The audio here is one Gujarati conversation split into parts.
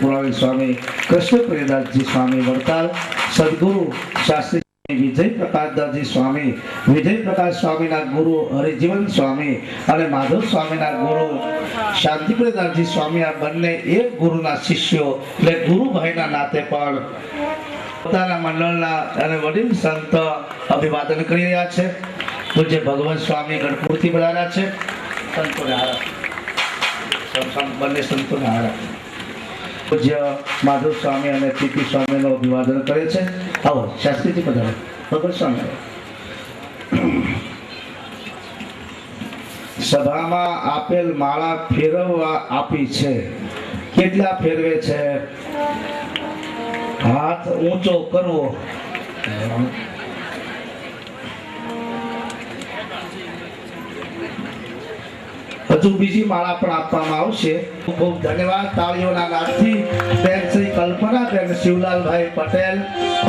પુરાણી સ્વામી કૃષ્ણ પ્રિયદાસજી સ્વામી વડતાલ, સદગુરુ શાસ્ત્રી વિજય પ્રકાશદાસજી સ્વામી, વિજય પ્રકાશ સ્વામીના ગુરુ હરિજીવન સ્વામી અને માધવ સ્વામીના ગુરુ શાંતિપ્રિયદાસજી સ્વામી, આ બંને એક ગુરુના શિષ્યો એટલે ગુરુભાઈના નાતે પણ પોતાના મંડળના અને વડીલ સંત અભિવાદન કરી રહ્યા છે. પૂજ્ય ભગવત સ્વામી ગણપુરથી બોલાવ્યા છે. સંતોને હારા, બંને સંતોને હારા. પૂજ્ય માધવ સ્વામી અને પીપી સ્વામીનું અભિવાદન કરે છે. આવો શાસ્ત્રીજી પધારો. ભગવત સ્વામી સભામાં આપેલ માળા ફેરવવા આપી છે. કેટલા ફેરવે છે? હાથ ઊંચો કરવો. હજુ બીજી માળા પણ આપવામાં આવશે. ખૂબ ધન્યવાદ. તાળીઓના નાદથી બેન શ્રી કલ્પનાબેન શિવલાલભાઈ પટેલ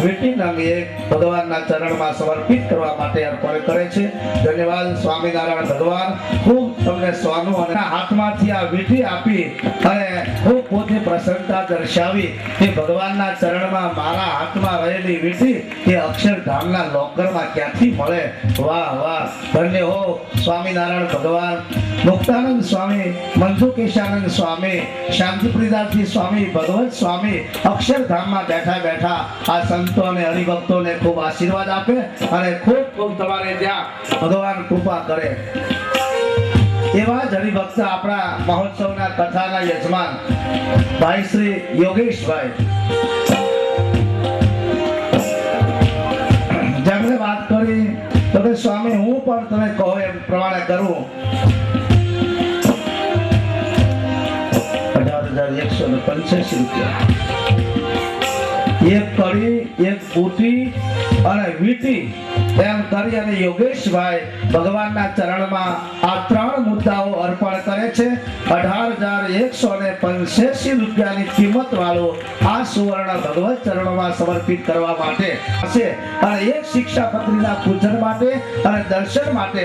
વીટી નંગ 1 ભગવાનના ચરણમાં સમર્પિત કરવા માટે અર્પણ કરે છે. ધન્યવાદ સ્વામિનારાયણ ભગવાન. ખૂબ તમને સ્વાનું અને હાથમાંથી આ વીટી આપી અને ખૂબ પોતે પ્રસન્નતા દર્શાવી કે ભગવાનના ચરણમાં મારા હાથમાં રહેલી વીટી એ અક્ષરધામના લોકરમાં ક્યાંથી મળે. વાહ વાહ, ધન્ય હો સ્વામિનારાયણ ભગવાન. મુક્તાનંદ સ્વામી, મંજુકેશાનંદ સ્વામી, શાંતિપ્રિયદાસજી સ્વામી, ભગવત સ્વામી અક્ષરધામમાં બેઠા બેઠા આ સંતો અને હરિભક્તોને ખૂબ આશીર્વાદ આપે અને ખૂબ ખૂબ તમારે ત્યાં ભગવાન કૃપા કરે. એવા જ હરિભક્ત આપણા મહોત્સવના કથાના યજમાન ભાઈ શ્રી યોગેશભાઈ, જેમણે વાત કરી તો કે સ્વામી હું પણ તમે કહો એમ પ્રમાણે કરું. 18,185 રૂપિયા. એક કડી, એક બુટી અને વીટી એમ કરી અને યોગેશભાઈ ભગવાનના ચરણમાં આ 3 મુદ્દાઓ અર્પણ કરે છે. 18,185 રૂપિયાની કિંમત વાળો આ સુવર્ણ ભગવત ચરણોમાં સમર્પિત કરવા માટે છે અને એક શિક્ષાપત્રીના પૂજન માટે અને દર્શન માટે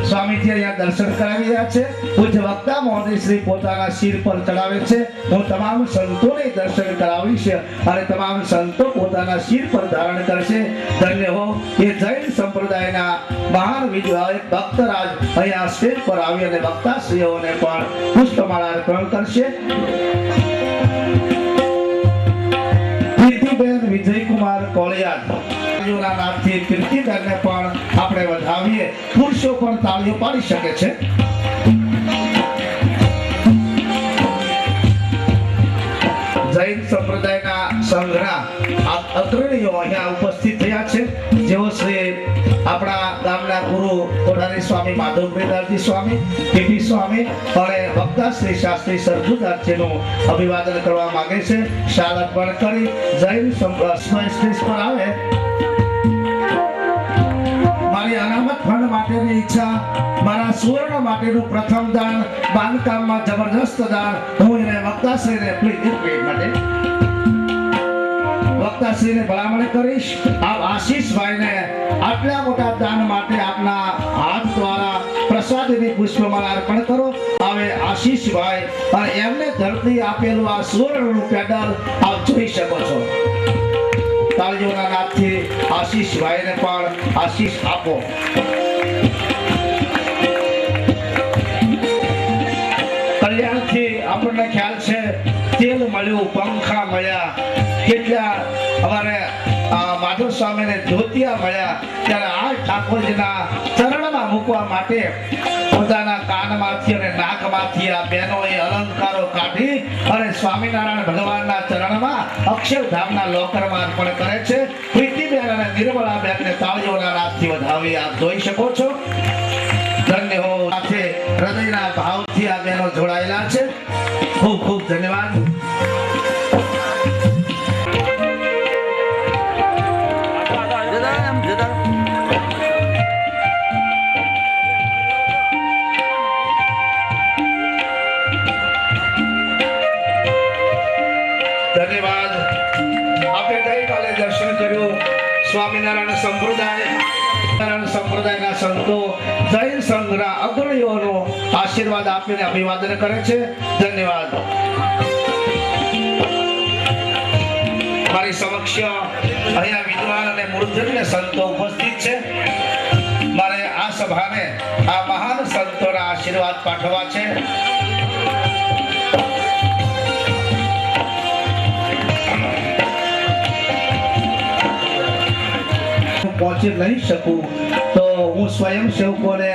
સ્વામીજી અહીંયા દર્શન કરાવી રહ્યા છે. પૂજ્ય વક્તા મહોદય શ્રી પોતાના શિર પર ચડાવે છે. હું તમામ સંતોને દર્શન કરાવીશ અને તમામ સંતો પોતાના શિર પર ધારણ કરશે. ધન્ય હો એ જૈન સંપ્રદાયના મહાન વિદ્વાન ભક્તરાજ અહીંયા સ્ટેજ પર આવી અને વક્તાશ્રીઓને પણ પુષ્પમાળા અર્પણ કરશે. કીર્તિબેન વિજયકુમાર કોળિયાદ નામથી કીર્તિબેનને પણ આપણે વધાવીએ. પુરુષો પણ તાળીઓ પાડી શકે છે. જૈન સંપ્રદાયના સંઘના અગ્રણીઓ અહીંયા ઉપસ્થિત થયા છે, જેઓ શ્રી આપણા ગામના ગુરુ કોઠારી સ્વામી માધવપ્રિયદાસજી સ્વામી, પીપી સ્વામી અને વક્તા શ્રી શાસ્ત્રી સરજુદાસજીનું અભિવાદન કરવા માંગે છે. શાલ અર્પણ કરી જૈન સંપ્રદાય સ્ટેજ પર આવે. મારી અનામત ફંડ માટેની ઈચ્છા, મારા સુવર્ણ માટેનું પ્રથમ દાન, બાંધકામમાં જબરજસ્ત દાન હું એને વક્તાશ્રીને પ્લીઝ માટે વક્તાશ્રીને ભલામણ કરીશ. આપ આશીષભાઈને આટલા મોટા દાન માટે આપના હાથ દ્વારા પ્રસાદની પુષ્પમાળા અર્પણ કરો. હવે આશીષભાઈ અને એમને ધરતી આપેલું આ સુવર્ણનું પેડલ આપ જોઈ શકો છો. તાળીઓના નાદથી આશીષભાઈને પણ આશીષ આપો. કલ્યાણથી આપણને ખ્યાલ છે તેલ મળ્યું, પંખા મળ્યા, કેટલા અમારે માધવ સ્વામીને ધોતિયા મળ્યા. ત્યારે આ ઠાકોરજીના ચરણમાં મૂકવા માટે પોતાના કાનમાંથી અને નાકમાંથી આ બહેનોએ અલંકારો કાઢી અને સ્વામિનારાયણ ભગવાનના ચરણમાં અક્ષરધામના લોકરમાં અર્પણ કરે છે. પ્રીતિબેન અને નિર્મલાબેનને તાળીઓના નાદથી વધાવી આપ જોઈ શકો છો. ધન્ય હો. સાથે હૃદયના ભાવથી આ બહેનો જોડાયેલા છે. ખૂબ ખૂબ ધન્યવાદ. ધન્યવાદ. આપણે ગઈકાલે દર્શન કર્યું સ્વામિનારાયણ સંપ્રદાય સંપ્રદાયના સંતો જૈન સંઘના અગ્રણીઓનો આશીર્વાદ આપીને અભિવાદન કરે છે. ધન્યવાદ. મારી સમક્ષ અહીંયા વિદ્વાન અને મૂર્ધન્ય સંતો ઉપસ્થિત છે. મારે આ સભાને આ મહાન સંતોના આશીર્વાદ પાઠવવા છે. પહોંચી નહીં શકું તો હું સ્વયંસેવકોને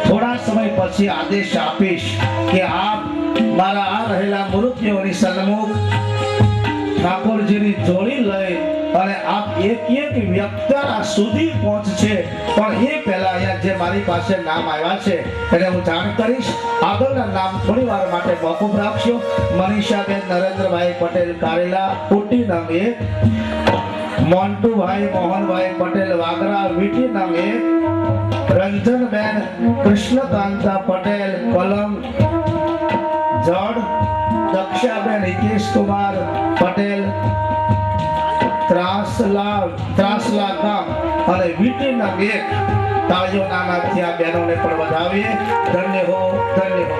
થોડા સમય પછી આદેશ આપીશ કે આપ મારા આ રહેલા મૂર્તિઓની સન્મુખ ઠાકોરજીની જોડી લઈ અને આપ એક એક વ્યક્તિના સુધી પહોંચશે. પણ એ પહેલા અહીંયા જે મારી પાસે નામ આવ્યા છે એને હું જાણ કરીશ. આગળના નામ થોડી વાર માટે મોકૂફ રાખશો. મનીષાબેન નરેન્દ્રભાઈ પટેલ કારેલા કુટી નંગ 1, મોન્ટુભાઈ મોહનભાઈ પટેલ વાગરા વીટી નંગ 1, રંજનબેન કૃષ્ણકાંતા પટેલ કલમ જડ, દક્ષાબેન હિતેશ કુમાર પટેલ ત્રાસલા ગામ અને વીટી નંગ 1. તાળીઓના નાદથી આ બહેનોને પણ વધાવીએ. ધન્ય હો, ધન્ય હો.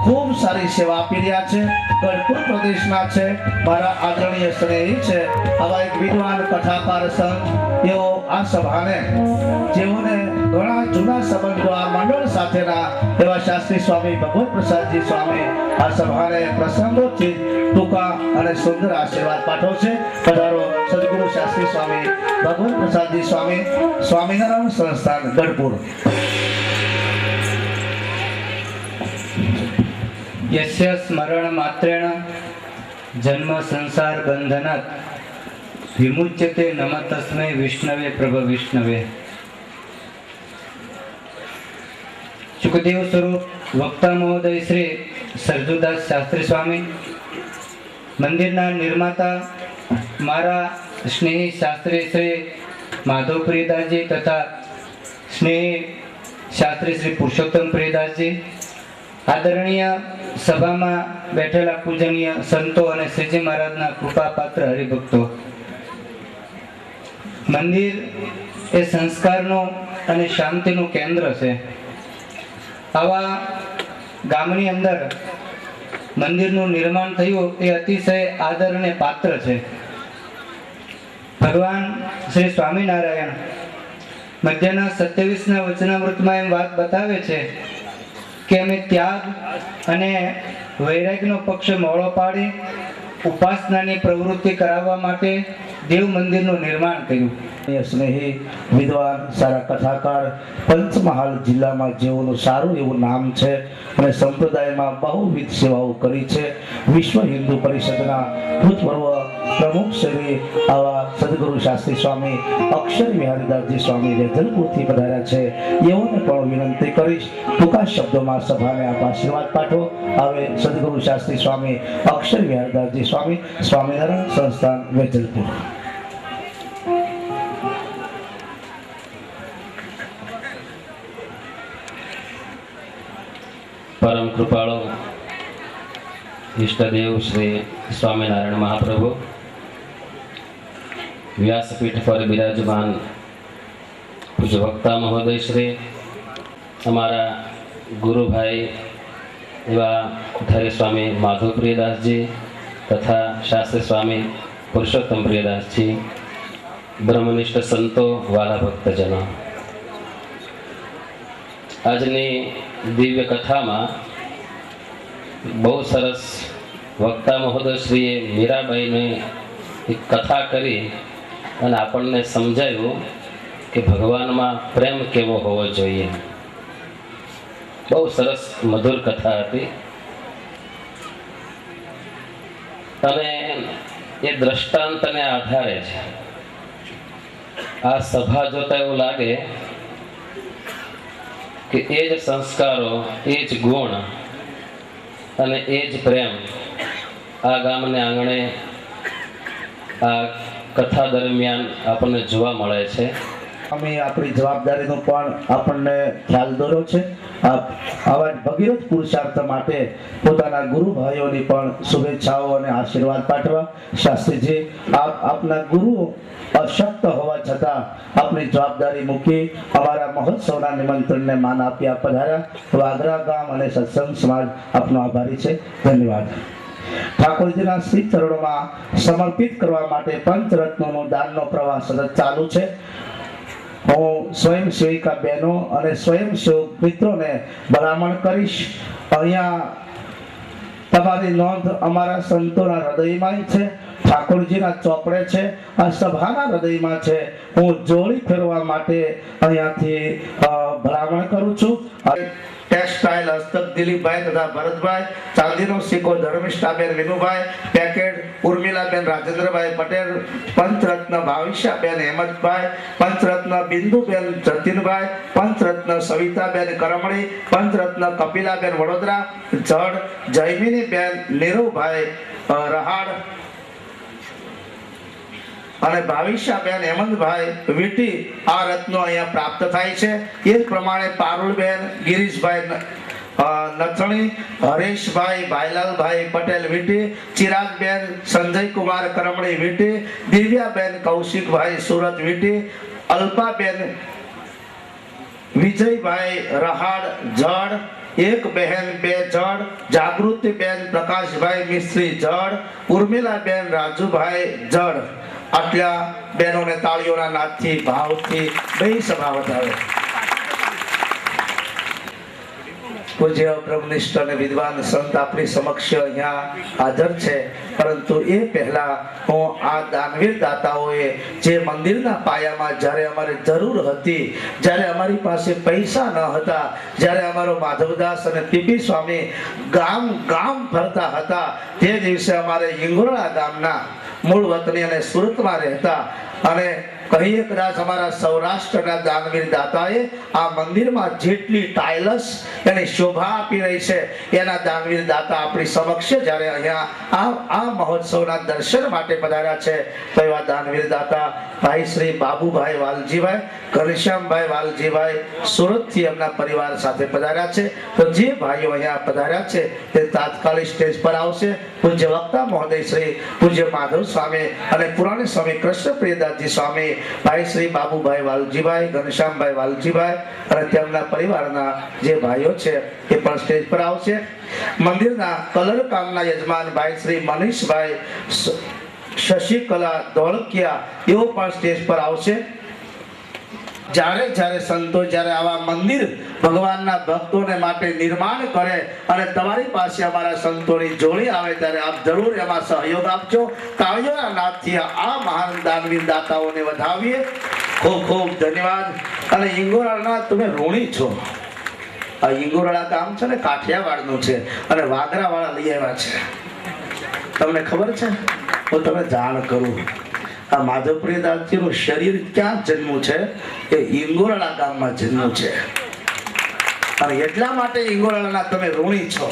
ખૂબ સારી સેવા આપી રહ્યા છે. ગઢપુર પ્રદેશના છે, મારા આદરણીય સ્નેહી છે. આવા એક વિદ્વાન કથાકાર સંત તેઓ આ સભાને જેઓને ઘણા જૂના સંબંધો આ મંડળ સાથેના એવા શાસ્ત્રી સ્વામી ભગવત પ્રસાદજી સ્વામી આ સભાને પ્રસંગોથી ટૂંકા અને સુંદર આશીર્વાદ પાઠવશે. પધારો સદગુરુ શાસ્ત્રી સ્વામી ભગવત પ્રસાદજી સ્વામી, સ્વામિનારાયણ સંસ્થાન ગઢપુર. યસ્ય સ્મરણ માત્રેણ જન્મ સંસાર બંધનાત વિમુચ્યતે નમઃ તસ્મૈ વિષ્ણવે પ્રભ વિષ્ણવે. સુખદેવ સ્વરૂપ વક્તા મહોદય શ્રી સરજુદાસ શાસ્ત્રી સ્વામી, મંદિરના નિર્માતા મારા સ્નેહી શાસ્ત્રી શ્રી માધવ પ્રિયદાસજી તથા સ્નેહી શાસ્ત્રી શ્રી પુરુષોત્તમ પ્રિયદાસજી, આદરણીય સભામાં બેઠેલા પૂજનીય સંતો અને શ્રીજી મહારાજના કૃપાપાત્ર હરિભક્તો. મંદિર એ સંસ્કારનું અને શાંતિનું કેન્દ્ર છે. આવા ગામની અંદર મંદિરનું નિર્માણ થયું એ અતિશય આદરને પાત્ર છે. ભગવાન શ્રી સ્વામિનારાયણ મધ્યના 27ના વચનામૃતમાં એમ વાત બતાવે છે કે અમે ત્યાગ અને વૈરાગ્યનો પક્ષ મોળો પાડી ઉપાસનાની પ્રવૃત્તિ કરાવવા માટે દેવ મંદિરનું નિર્માણ કર્યું. સ્નેહી વિદ્વાન સારા કથાકાર, પંચમહાલ જિલ્લામાં જેઓનું સારું એવું નામ છે અને સંપ્રદાયમાં બહુવિધ સેવાઓ કરી છે. વિશ્વ હિન્દુ પરિષદના ભૂતપૂર્વ પ્રમુખ શ્રી આવા સદગુરુ શાસ્ત્રી સ્વામી અક્ષર વિહારીદાસજી સ્વામી વેજલપુરથી પધાર્યા છે. એઓને પણ વિનંતી કરીશ ટૂંકા શબ્દોમાં સભાને આપ આશીર્વાદ પાઠવો. આવે સદગુરુ શાસ્ત્રી સ્વામી અક્ષર વિહારીદાસજી સ્વામી, સ્વામિનારાયણ સંસ્થાન વેજલપુર. પરમ કૃપાળુ ઈષ્ટદેવ શ્રી સ્વામિનારાયણ મહાપ્રભુ, વ્યાસપીઠ પર બિરાજમાન પૂજ્ય વક્તા મહોદય શ્રી, અમારા ગુરુભાઈ એવા ધરે સ્વામી માધવ પ્રિયદાસજી તથા શાસ્ત્રી સ્વામી પુરુષોત્તમ પ્રિયદાસજી, બ્રહ્મનિષ્ઠ સંતો, વાલા ભક્તજનો, આજની દિવ્ય કથામાં બહુ સરસ વક્તા મહોદયશ્રીએ મીરાબાઈની એક કથા કરી અને આપણને સમજાયું કે ભગવાનમાં પ્રેમ કેવો હોવો જોઈએ. બહુ સરસ મધુર કથા હતી અને એ દ્રષ્ટાંતને આધારે છે. આ સભા જોતા એવું લાગે કે એ જ સંસ્કારો, એ જ ગુણ અને એ જ પ્રેમ આ ગામને આંગણે આ કથા દરમિયાન આપણને જોવા મળે છે. અમે આપણી જવાબદારીનો પણ આપણને ખ્યાલ દોર્યો છે. આવા ભગીરથ પુરુષાર્થ માટે પોતાના ગુરુ ભાઈઓની પણ શુભેચ્છાઓ અને આશીર્વાદ પાઠવા. શાસ્ત્રીજી, આપના ગુરુ અશક્ત હોવા છતાં આપની જવાબદારી મૂકી અમારા મહોત્સવના નિમંત્રણને માન આપ્યા પધાર્યા. વાગરા ગામ અને સત્સંગ સમાજ આપનો આભારી છે. ધન્યવાદ. ઠાકોરજીના શ્રી ચરણોમાં સમર્પિત કરવા માટે પંચરત્નોનો દાનનો પ્રવાહ સતત ચાલુ છે. હું સ્વયંસેવિકા બહેનો અને સ્વયંસેવક મિત્રોને ભલામણ કરીશ, અહીંયા તમારી નોંધ અમારા સંતોના હૃદયમાં છે, ઠાકોરજીના ચોપડે છે, આ સભાના હૃદયમાં છે. હું જોડી ફેરવા માટે અહીંયાથી ભલામણ કરું છું. ટેક્સટાઇલ હસ્તક દિલીપભાઈ તથા ભરતભાઈ, ચાંદીનો સિક્કો ધર્મિષ્ઠાબેન વિનુભાઈ, પેકેટ ઉર્મિલાબેન રાજેન્દ્રભાઈ પટેલ, પંચરત્ન ભાવિષ્યાબેન હેમંતભાઈ, પંચરત્ન બિંદુબેન જતીનભાઈ, પંચરત્ન સવિતાબેન કરમણી, પંચરત્ન કપિલાબેન વડોદરા, જડ જયમિનીબેન નીરુભાઈ રહાડ અને ભાવિષ્યાબેન હેમંતભાઈ વીટી આ રત્નો અહીંયા પ્રાપ્ત થાય છે. એ જ પ્રમાણે પારુલબેન ગિરીશભાઈ નથણી, હરેશભાઈ ભાઈલાલભાઈ પટેલ વીટી, ચિરાગબેન સંજયકુમાર કરમણી વીટી, દિવ્યાબેન કૌશિકભાઈ સુરત વીટી, અલ્પાબેન વિજયભાઈ રહાડ જડ, એક બહેન બે જડ, જાગૃતિબેન પ્રકાશભાઈ મિસ્ત્રી જડ, ઉર્મિલાબેન રાજુભાઈ જડ. આટલા બહેનોને તાળીઓના નાદથી ભાવથી બે સભા વધારે. પૂજ્ય બ્રહ્મનિષ્ઠ અને વિદ્વાન સંત આપણી સમક્ષ અહીંયા હાજર છે, પરંતુ એ પહેલા હું આ દાનવીર દાતાઓએ જે મંદિરના પાયામાં જ્યારે અમારે જરૂર હતી, જ્યારે અમારી પાસે પૈસા ન હતા, જ્યારે અમારો માધવદાસ અને પીપી સ્વામી ગામ ગામ ફરતા હતા, તે દિવસે અમારે હિંગોળા ગામના મૂળ વતની અને સુરતમાં રહેતા અને કહીએ કદાચ અમારા સૌરાષ્ટ્રના દાનવીર દાતાએ આ મંદિરમાં જેટલી ટાઇલ્સ એની શોભા આપી રહી છે, એના દાનવીર દાતા આપણી સમક્ષ જ્યારે અહીંયા આ મહોત્સવના દર્શન માટે પધાર્યા છે, તો એવા દાનવીર દાતા ભાઈ શ્રી બાબુભાઈ વાલજીભાઈ, ઘનશ્યામભાઈ વાલજીભાઈ સુરતથી એમના પરિવાર સાથે પધાર્યા છે. તો જે ભાઈઓ અહીંયા પધાર્યા છે તે તાત્કાલિક સ્ટેજ પર આવશે. પૂજ્ય વક્તા મહોદય શ્રી પૂજ્ય માધવ સ્વામી અને પુરાણી સ્વામી કૃષ્ણ પ્રિયદાસજી સ્વામી, ભાઈ શ્રી બાબુભાઈ વાલજીભાઈ, ઘનશ્યામભાઈ વાલજીભાઈ અને તેમના પરિવારના જે ભાઈઓ છે એ પણ સ્ટેજ પર આવશે. મંદિરના કલર કામના યજમાન ભાઈ શ્રી મનીષભાઈ શશિકલા ધોળકિયા એઓ પણ સ્ટેજ પર આવશે. જ્યારે સંતો જ્યારે આવા મંદિર ભગવાનના ભક્તોને માટે નિર્માણ કરે અને તમારી પાસે અમારા સંતોની જોડી આવે ત્યારે આપ જરૂર એમાં સહયોગ આપજો. તાળીઓના નાદથી આ મહાન દાનવીર દાતાઓને વધાવીએ. ખૂબ ખૂબ ધન્યવાદ. અને હિંગોળાના તમે ઋણી છો. આ હિંગોળા ગામ છે ને કાઠિયાવાડનું છે અને વાગરાવાળા લઈ આવ્યા છે. તમને ખબર છે? હું તમને જાણ કરું, આ માધવપ્રિયદાસજીનું શરીર ક્યાં જન્મ્યું છે? એ હિંગોળા ગામમાં જન્મ્યું છે અને એટલા માટે હિંગોળાના તમે ઋણી છો.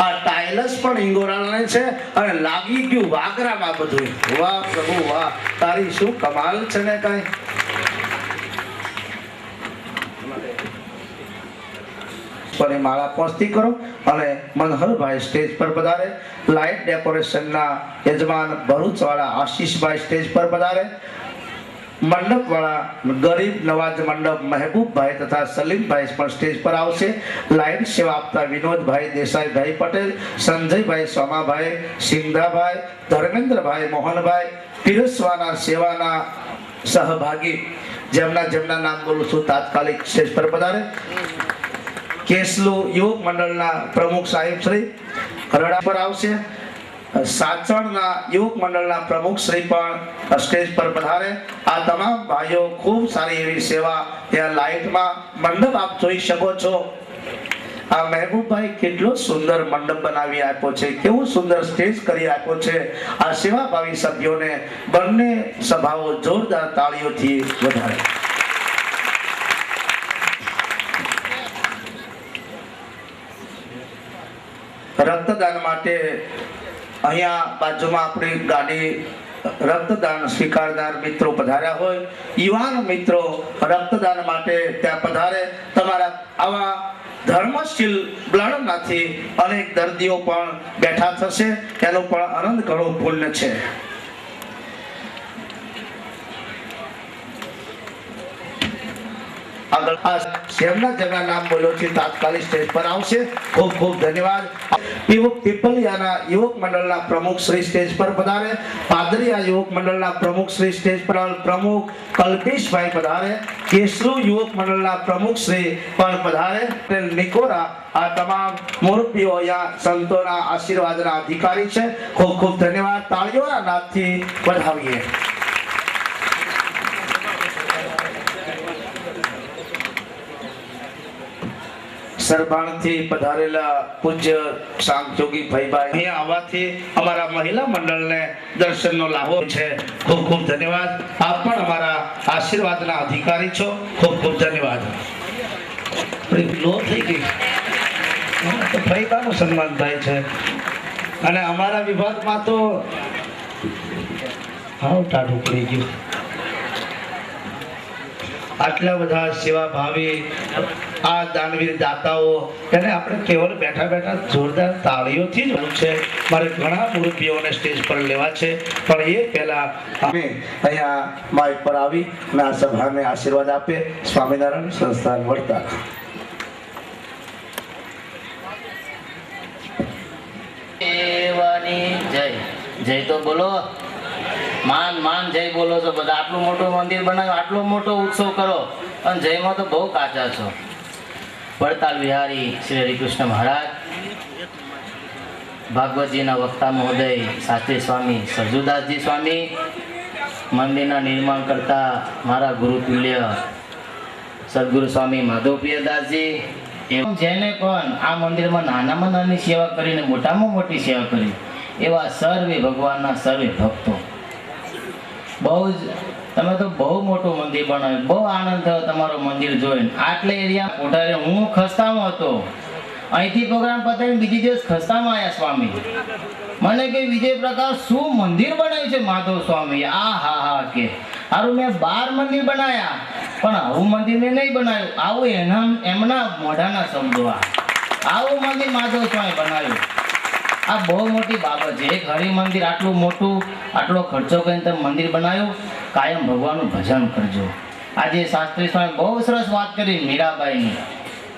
આ ટાઇલ્સ પણ હિંગોળાને છે અને લાગી ગયું વાગરામાં બધું. વાહ પ્રભુ વાહ, તારી શું કમાલ છે ને કઈ. માળા પહોંચતી કરો અને મનહરભાઈ સ્ટેજ પર પધારે. લાઇટ ડેકોરેશનના યજમાન ભરૂચવાળા આશીષભાઈ સ્ટેજ પર પધારે. મંડપવાળા ગરીબ નવાજ મંડપ મહેબૂબભાઈ તથા સલીમભાઈ પણ સ્ટેજ પર આવશે. લાઇટ સેવા આપતા વિનોદભાઈ દેસાઈભાઈ પટેલ, સંજયભાઈ સોમાભાઈ, સિંધાભાઈ, ધર્મેન્દ્રભાઈ, મોહનભાઈ, પીરસવાના સેવાના સહભાગી જેમના નામ બોલું છું તાત્કાલિક સ્ટેજ પર પધારે. કેસલુ યુવક મંડળના પ્રમુખ સાહેબ શ્રી રડા પર આવશે. સાચણના યુવક મંડળના પ્રમુખ શ્રી પણ સ્ટેજ પર પધારે. આ તમામ ભાઈઓ ખૂબ સારી એવી સેવા ત્યાં લાઇટમાં મંડપ આપ જોઈ શકો છો. આ મહેબૂબભાઈ કેટલો સુંદર મંડપ બનાવી આપ્યો છે, કેવું સુંદર સ્ટેજ કરી આપ્યો છે. આ સેવાભાવી સભ્યોને બંને સભાઓ જોરદાર તાળીઓથી વધારે. રક્તદાન માટે અહીંયા બાજુમાં આપણી ગાડી રક્તદાન સ્વીકારનાર મિત્રો પધાર્યા હોય, યુવાન મિત્રો રક્તદાન માટે ત્યાં પધારે. તમારા આવા ધર્મશીલ બ્લડમાંથી અનેક દર્દીઓ પણ બેઠા થશે, એનું પણ અનંત ઘણું પુણ્ય છે. આગળ જેમના નામ બોલ્યો છે તાત્કાલિક સ્ટેજ પર આવશે. ખૂબ ખૂબ ધન્યવાદ. પીપલિયાના યુવક મંડળના પ્રમુખ શ્રી સ્ટેજ પર પધારે. પાદરિયા યુવક મંડળના પ્રમુખ શ્રી સ્ટેજ પર પ્રમુખ કલ્પેશભાઈ પધારે. કેસરુ યુવક મંડળના પ્રમુખ શ્રી પણ પધારે. નિકોરા આ તમામ મુરબ્બીઓ અહીંયા સંતોના આશીર્વાદના અધિકારી છે. ખૂબ ખૂબ ધન્યવાદ. તાળીઓના નાદથી વધાવીએ. સરબાણથી પધારેલા પૂજ્ય સાંગજોગી ભાઈભાઈ અહીંયા આવવાથી અમારા મહિલા મંડળને દર્શનનો લાભો છે. ખૂબ ખૂબ ધન્યવાદ. આપ પણ અમારા આશીર્વાદના અધિકારી છો. ખૂબ ખૂબ ધન્યવાદ. લો થઈ ગઈ તો ભાઈબાનું સન્માન થાય છે અને અમારા વિભાગમાં તો હાવ ટાઢું પડી ગયું. આટલા બધા સેવાભાવી આ દાનવીર દાતાઓ એને આપણે કેવળ બેઠા બેઠા જોરદાર તાળીઓથી જ છે. મારે ઘણા મુરબ્બીઓને સ્ટેજ પર લેવા છે, પણ એ પહેલા અમે અહીંયા માઇક પર આવી અને આ સભાને આશીર્વાદ આપે. સ્વામિનારાયણ સંસ્થાન વડતાલ. જય જય તો બોલો, માન માન જય બોલો છો બધા. આટલું મોટું મંદિર બનાવ્યું, આટલો મોટો ઉત્સવ કરો અને જયમાં તો બહુ કાચા છો. વડતાલ વિહારી શ્રી હરિકૃષ્ણ મહારાજ, ભાગવતજીના વક્તા મહોદય શાસ્ત્રી સ્વામી સરજુદાસજી સ્વામી, મંદિરના નિર્માણ કરતા મારા ગુરુતુલ્ય સદગુરુ સ્વામી માધવપ્રિયદાસજી, જેને પણ આ મંદિરમાં નાનામાં નાની સેવા કરીને મોટામાં મોટી સેવા કરી એવા સર્વે ભગવાનના સર્વે ભક્તો, બહુ જ તમે તો બહુ મોટું મંદિર બનાવ્યું. બહુ આનંદ થયો તમારો મંદિર જોઈને. આટલે એરિયા કોઠારે હું ખસ્તામાં હતો, અહીંથી પ્રોગ્રામ પતાવીને બીજી દિવસ ખસ્તામાં આવ્યા સ્વામી. મને કે વિજય પ્રકાશ શું મંદિર બનાવ્યું છે માધવ સ્વામી. આ હા હા કે સારું મેં 12 મંદિર બનાવ્યા પણ આવું મંદિર મેં નહીં બનાવ્યું. આવું એમના મોઢાના શબ્દો. આવું મંદિર માધવ સ્વામી બનાવ્યું. આ બહુ મોટી બાબત છે. એક હરિ મંદિર આટલું મોટું, આટલો ખર્ચો કરીને તમે મંદિર બનાવ્યું. કાયમ ભગવાનનું ભજન કરજો. આજે શાસ્ત્રી સ્વામી બહુ સરસ વાત કરી મીરાબાઈની.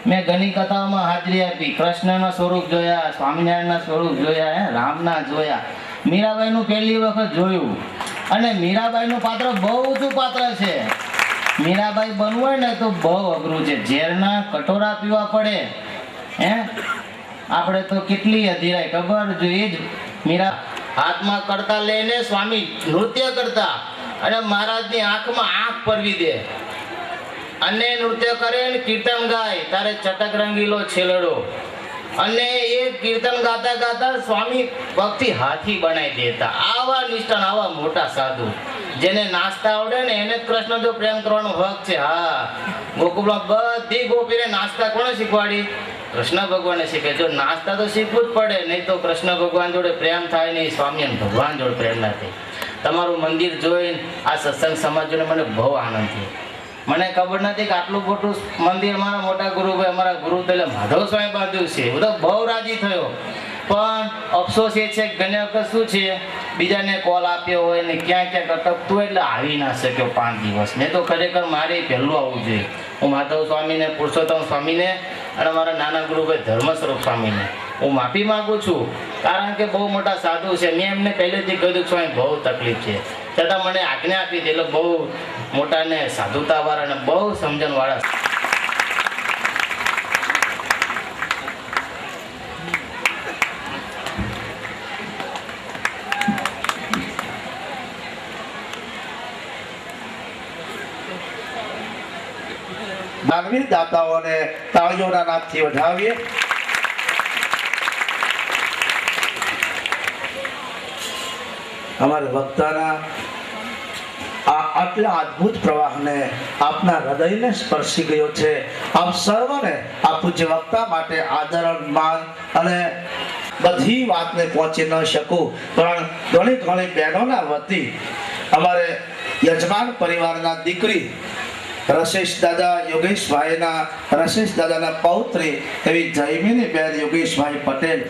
મેં ઘણી કથાઓમાં હાજરી આપી. કૃષ્ણના સ્વરૂપ જોયા, સ્વામિનારાયણના સ્વરૂપ જોયા, રામના જોયા. મીરાબાઈનું પહેલી વખત જોયું અને મીરાબાઈનું પાત્ર બહુ ઊંચું પાત્ર છે. મીરાબાઈ બનવું હોય ને તો બહુ અઘરું છે. ઝેરના કટોરા પીવા પડે. આપણે તો કેટલી અધીરાય ખબર જોઈએ જ. મીરા હાથમાં કરતા લઈને સ્વામી નૃત્ય કરતા અને મહારાજની આંખમાં આંખ પરવી દે અને નૃત્ય કરે ને કીર્તન ગાય તારે ચટક રંગીલો છેલડો. અને એ કીર્તન ગાતા ગાતા સ્વામી ભક્તિ હાથી બનાવી દેતા. આવા નિષ્ઠાન, આવા મોટા સાધુ, જેને નાસ્તા આવડે ને એને જ કૃષ્ણ જો પ્રેમ કરવાનો હક છે. હા, ગોકુળમાં બધી ગોપીને નાસ્તા કોણે શીખવાડી? કૃષ્ણ ભગવાને શીખે. જો નાસ્તા તો શીખવું જ પડે, નહીં તો કૃષ્ણ ભગવાન જોડે પ્રેમ થાય નહીં, સ્વામી ભગવાન જોડે પ્રેમ ના થાય. તમારું મંદિર જોઈને, આ સત્સંગ સમાજ જોઈને મને બહુ આનંદ થયો. મને ખબર નથી કે આટલું મોટું મંદિર મારા મોટા ગુરુભાઈ, અમારા ગુરુ એટલે માધવ સ્વામી બાંધ્યું છે. હું તો બહુ રાજી થયો. પણ અફસોસ એ છે કે ઘણી વખત શું છે, બીજાને કોલ આપ્યો હોય ને ક્યાં ક્યાં અટકતું એટલે આવી ના શક્યો 5 દિવસ. મેં તો ખરેખર મારે પહેલું આવવું જોઈએ. હું માધવ સ્વામીને, પુરુષોત્તમ સ્વામીને અને મારા નાના ગુરુભાઈ ધર્મસ્વરૂપ સ્વામીને હું માફી માંગુ છું. કારણ કે બહુ મોટા સાધુ છે. મેં એમને પહેલેથી કહ્યું સ્વામી બહુ તકલીફ છે, છતાં મને આજ્ઞા આપી હતી. એટલે બહુ મોટા ને સાધુતાવાળા અને બહુ સમજણવાળા. દાનવીર દાતાઓને તાળીઓના નાદથી વધાવીએ. અમારા વક્તાના આ આટલા અદ્ભુત પ્રવાહને આપના હૃદયને સ્પર્શી ગયો છે. આપ સર્વને આ પૂજ્ય વક્તા માટે આદર, માન અને બધી વાતને પહોંચી ન શકું, પણ ઘણી ઘણી બહેનોના વતી અમારે યજમાન પરિવારના દીકરી રશેશ દાદા યોગેશભાઈના રશેશ દાદાના પૌત્રી એવી જયમીની બેન યોગેશભાઈ પટેલ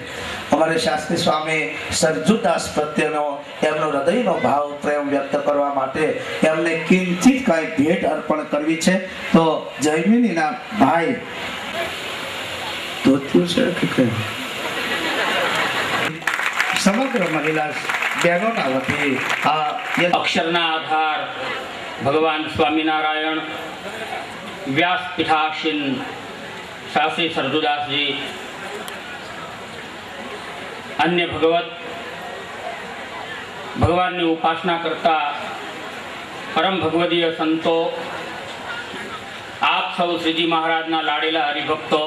અમારે શાસ્ત્રી સ્વામી સરજુદાસ પ્રત્યેનો એમનો હૃદયનો ભાવ પ્રેમ વ્યક્ત કરવા માટે એમને કિંચિત કાંઈ ભેટ અર્પણ કરવી છે. તો જયમીનીના ભાઈ ધોત્યું છે કે કયું સમગ્ર મહિલા બહેનોના વતી આ અક્ષરના આધાર ભગવાન સ્વામિનારાયણ વ્યાસ પીઠાસીન શાસ્ત્રી સરજુદાસજી અન્ય ભગવાનની ઉપાસના કરતા પરમ ભગવદીય સંતો, આપ સૌ શ્રીજી મહારાજના લાડેલા હરિભક્તો,